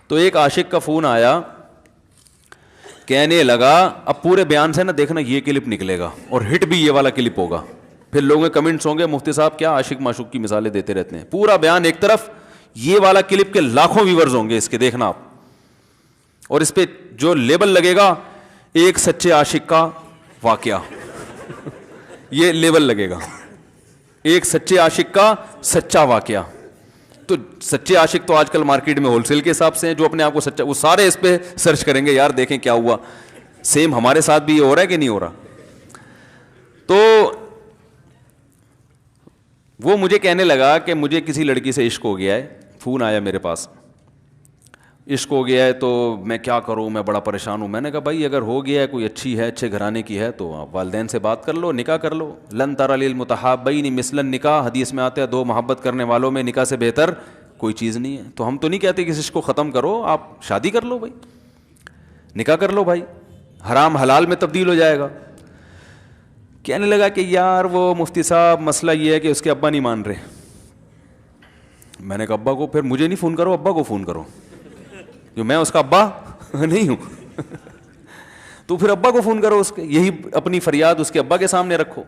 تو ایک عاشق کا فون آیا, کہنے لگا, اب پورے بیان سے نا دیکھنا یہ کلپ نکلے گا اور ہٹ بھی یہ والا کلپ ہوگا, پھر لوگوں کے کمنٹس ہوں گے مفتی صاحب کیا عاشق معشوق کی مثالیں دیتے رہتے ہیں. پورا بیان ایک طرف, یہ والا کلپ کے لاکھوں ویورز ہوں گے اس کے, دیکھنا آپ. اور اس پہ جو لیبل لگے گا ایک سچے عاشق کا واقعہ, یہ لیبل لگے گا, ایک سچے عاشق کا سچا واقعہ. تو سچے عاشق تو آج کل مارکیٹ میں ہول سیل کے حساب سے ہیں, جو اپنے آپ کو سچا, وہ سارے اس پہ سرچ کریں گے یار دیکھیں کیا ہوا. سیم ہمارے ساتھ بھی یہ ہو رہا ہے کہ نہیں ہو رہا. تو وہ مجھے کہنے لگا کہ مجھے کسی لڑکی سے عشق ہو گیا ہے, فون آیا میرے پاس, عشق ہو گیا ہے تو میں کیا کروں, میں بڑا پریشان ہوں. میں نے کہا بھائی اگر ہو گیا ہے, کوئی اچھی ہے, اچھے گھرانے کی ہے, تو آپ والدین سے بات کر لو, نکاح کر لو. لن تری للمتحابین مثل النکاح, حدیث میں آتا ہے دو محبت کرنے والوں میں نکاح سے بہتر کوئی چیز نہیں ہے. تو ہم تو نہیں کہتے کہ اس کو ختم کرو, آپ شادی کر لو بھائی, نکاح کر لو بھائی, حرام حلال میں تبدیل ہو جائے گا. کہنے لگا کہ یار وہ مفتی صاحب مسئلہ یہ ہے کہ اس کے ابا نہیں مان رہے. میں نے کہا ابا کو, پھر مجھے نہیں فون کرو, ابا کو فون کرو, جو میں اس کا ابا نہیں ہوں. تو پھر ابا کو فون کرو اس کے, یہی اپنی فریاد اس کے ابا کے سامنے رکھو.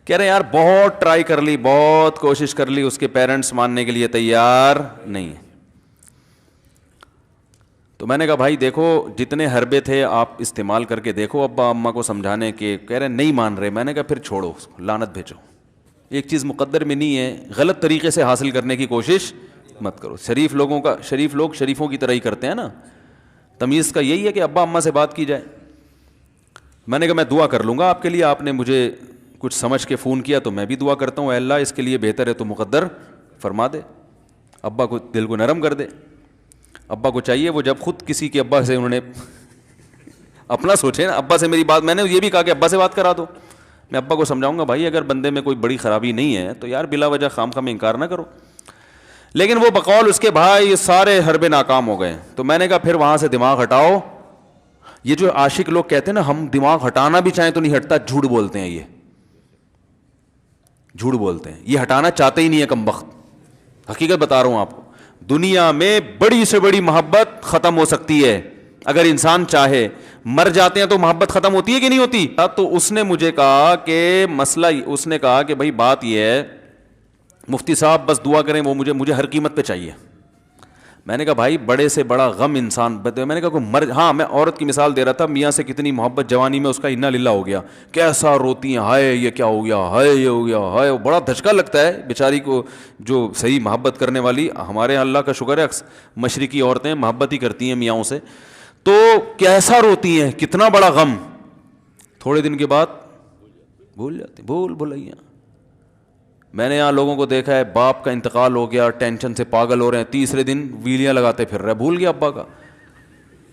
کہہ رہے یار بہت ٹرائی کر لی, بہت کوشش کر لی, اس کے پیرنٹس ماننے کے لیے تیار نہیں. تو میں نے کہا بھائی دیکھو جتنے حربے تھے آپ استعمال کر کے دیکھو ابا اماں کو سمجھانے کے. کہہ رہے نہیں مان رہے. میں نے کہا پھر چھوڑو اس کو, لعنت بھیجو. ایک چیز مقدر میں نہیں ہے, غلط طریقے سے حاصل کرنے کی کوشش مت کرو. شریف لوگ شریفوں کی طرح ہی کرتے ہیں نا. تمیز کا یہی ہے کہ ابا اماں سے بات کی جائے. میں نے کہا میں دعا کر لوں گا آپ کے لیے, آپ نے مجھے کچھ سمجھ کے فون کیا تو میں بھی دعا کرتا ہوں, اے اللہ اس کے لیے بہتر ہے تو مقدر فرما دے, ابا کو دل کو نرم کر دے. ابا کو چاہیے وہ جب خود کسی کے ابا سے انہوں نے اپنا سوچے نا, ابا سے میری بات, میں نے یہ بھی کہا کہ ابا سے بات کرا دو. میں ابا کو سمجھاؤں گا بھائی اگر بندے میں کوئی بڑی خرابی نہیں ہے تو یار بلا وجہ خام خواہ انکار نہ کرو. لیکن وہ بقول اس کے بھائی یہ سارے حربے ناکام ہو گئے. تو میں نے کہا پھر وہاں سے دماغ ہٹاؤ. یہ جو عاشق لوگ کہتے ہیں نا ہم دماغ ہٹانا بھی چاہیں تو نہیں ہٹتا, جھوٹ بولتے ہیں, یہ جھوٹ بولتے ہیں, یہ ہٹانا چاہتے ہی نہیں ہے کمبخت. حقیقت بتا رہا ہوں آپ کو, دنیا میں بڑی سے بڑی محبت ختم ہو سکتی ہے اگر انسان چاہے. مر جاتے ہیں تو محبت ختم ہوتی ہے کہ نہیں ہوتی. تو اس نے مجھے کہا کہ مسئلہ, اس نے کہا کہ بھائی بات یہ ہے مفتی صاحب بس دعا کریں, وہ مجھے ہر قیمت پہ چاہیے. میں نے کہا بھائی بڑے سے بڑا غم انسان, میں نے کہا کوئی ہاں میں عورت کی مثال دے رہا تھا, میاں سے کتنی محبت جوانی میں اس کا انا للہ ہو گیا, کیسا روتی ہیں, ہائے یہ کیا ہو گیا, ہائے یہ ہو گیا, ہائے. بڑا دھچکا لگتا ہے بیچاری کو, جو صحیح محبت کرنے والی. ہمارے اللہ کا شکر ہے مشرقی عورتیں محبت ہی کرتی ہیں میاں سے, تو کیسا روتی ہیں, کتنا بڑا غم. تھوڑے دن کے بعد بھول جاتی, بھولائیاں. میں نے یہاں لوگوں کو دیکھا ہے باپ کا انتقال ہو گیا, ٹینشن سے پاگل ہو رہے ہیں, تیسرے دن ویلیاں لگاتے پھر رہے, بھول گیا ابا کا.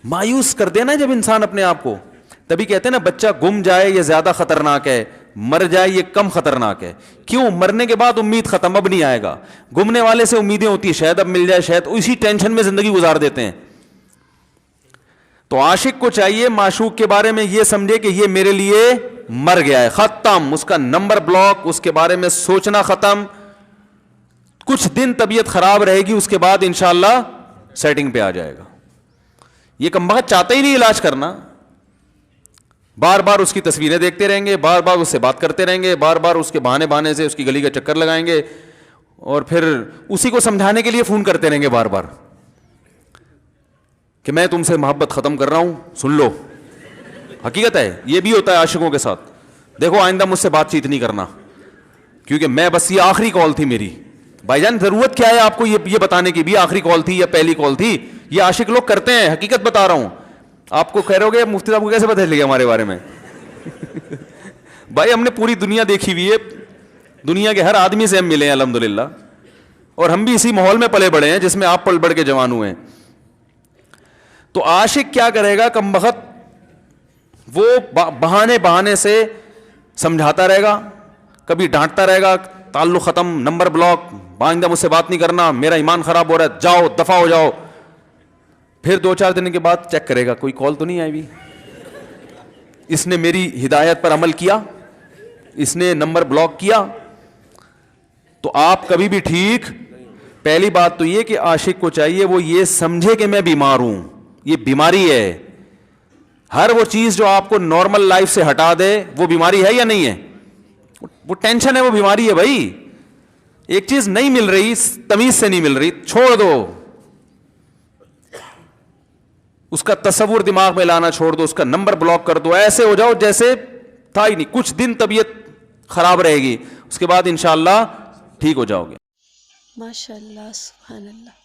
مایوس کر دینا جب انسان اپنے آپ کو. تبھی کہتے ہیں نا بچہ گم جائے یہ زیادہ خطرناک ہے, مر جائے یہ کم خطرناک ہے. کیوں؟ مرنے کے بعد امید ختم, اب نہیں آئے گا. گمنے والے سے امیدیں ہوتی ہیں شاید اب مل جائے, شاید اسی ٹینشن میں زندگی گزار دیتے ہیں. تو عاشق کو چاہیے معشوق کے بارے میں یہ سمجھے کہ یہ میرے لیے مر گیا ہے, ختم, اس کا نمبر بلاک, اس کے بارے میں سوچنا ختم. کچھ دن طبیعت خراب رہے گی, اس کے بعد انشاءاللہ سیٹنگ پہ آ جائے گا. یہ کمبخت چاہتا ہی نہیں علاج کرنا, بار بار اس کی تصویریں دیکھتے رہیں گے, بار بار اس سے بات کرتے رہیں گے, بار بار اس کے بہانے سے اس کی گلی کا چکر لگائیں گے, اور پھر اسی کو سمجھانے کے لیے فون کرتے رہیں گے بار بار کہ میں تم سے محبت ختم کر رہا ہوں, سن لو. حقیقت ہے یہ بھی ہوتا ہے عاشقوں کے ساتھ. دیکھو آئندہ مجھ سے بات چیت نہیں کرنا کیونکہ میں بس یہ آخری کال تھی میری. بھائی جان ضرورت کیا ہے آپ کو یہ بتانے کی بھی آخری کال تھی یا پہلی کال تھی؟ یہ عاشق لوگ کرتے ہیں, حقیقت بتا رہا ہوں. آپ کو کہہ رہے ہو گے مفتی صاحب کو کیسے پتہ چل گیا ہمارے بارے میں؟ بھائی ہم نے پوری دنیا دیکھی ہوئی ہے, دنیا کے ہر آدمی سے ہم ملے ہیں الحمدللہ, اور ہم بھی اسی ماحول میں پلے بڑے ہیں جس میں آپ پل بڑھ کے جوان ہوئے ہیں. تو عاشق کیا کرے گا کمبخت, وہ بہانے سے سمجھاتا رہے گا, کبھی ڈانٹتا رہے گا, تعلق ختم, نمبر بلاک, آئندہ مجھ سے بات نہیں کرنا, میرا ایمان خراب ہو رہا ہے, جاؤ دفع ہو جاؤ. پھر 2-4 دن کے بعد چیک کرے گا کوئی کال تو نہیں آئی بھی, اس نے میری ہدایت پر عمل کیا, اس نے نمبر بلاک کیا. تو آپ کبھی بھی ٹھیک پہلی بات تو یہ کہ عاشق کو چاہیے وہ یہ سمجھے کہ میں بیمار ہوں, یہ بیماری ہے. ہر وہ چیز جو آپ کو نارمل لائف سے ہٹا دے وہ بیماری ہے یا نہیں ہے؟ وہ ٹینشن ہے, وہ بیماری ہے بھائی. ایک چیز نہیں مل رہی, تمیز سے نہیں مل رہی, چھوڑ دو, اس کا تصور دماغ میں لانا چھوڑ دو, اس کا نمبر بلاک کر دو, ایسے ہو جاؤ جیسے تھا ہی نہیں. کچھ دن طبیعت خراب رہے گی, اس کے بعد انشاءاللہ ٹھیک ہو جاؤ گے. ماشاء اللہ, سبحان اللہ.